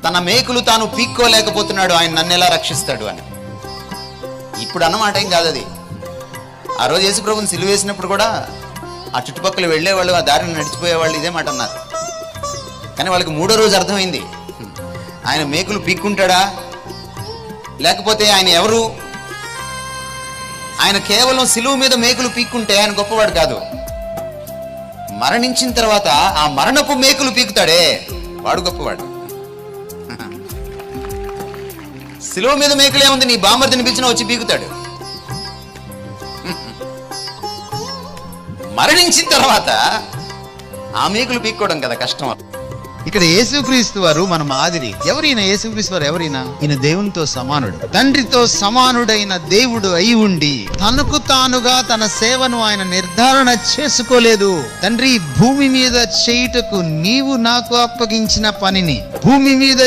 తన మేకులు తాను పీక్కోలేకపోతున్నాడు, ఆయన నన్ను ఎలా రక్షిస్తాడు అని. ఇప్పుడు అన్నమాట ఏం కాదు అది. ఆ రోజు యేసుప్రభుని సిలువ వేసినప్పుడు కూడా ఆ చుట్టుపక్కల వెళ్ళేవాళ్ళు, ఆ దారిని నడిచిపోయేవాళ్ళు ఇదే మాట అన్నారు. కానీ వాళ్ళకి మూడో రోజు అర్థమైంది, ఆయన మేకులు పీక్కుంటాడా, లేకపోతే ఆయన ఎవరు? ఆయన కేవలం సిలువ మీద మేకులు పీక్కుంటే ఆయన గొప్పవాడు కాదు, మరణించిన తర్వాత ఆ మరణపు మేకులు పీకుతాడే వాడు గొప్పవాడు. సిలువ మీద మేకులే ఉంది, నీ బామర్దిని పిలిచినా వచ్చి పీకుతాడు. మరణించిన తర్వాత ఆ మేకులు పీక్కోవడం కదా కష్టం. ఇక్కడ యేసుక్రీస్తు వారు మన మాదిరి. ఎవరైనా యేసుక్రీస్తు వారు ఎవరైనా, ఈయన దేవునితో సమానుడు, తండ్రితో సమానుడైన దేవుడు అయి ఉండి తనకు తానుగా తన సేవను ఆయన నిర్ధారణ చేసుకోలేదు. తండ్రి, భూమి మీద చేయుటకు నీవు నాకు అప్పగించిన పనిని భూమి మీద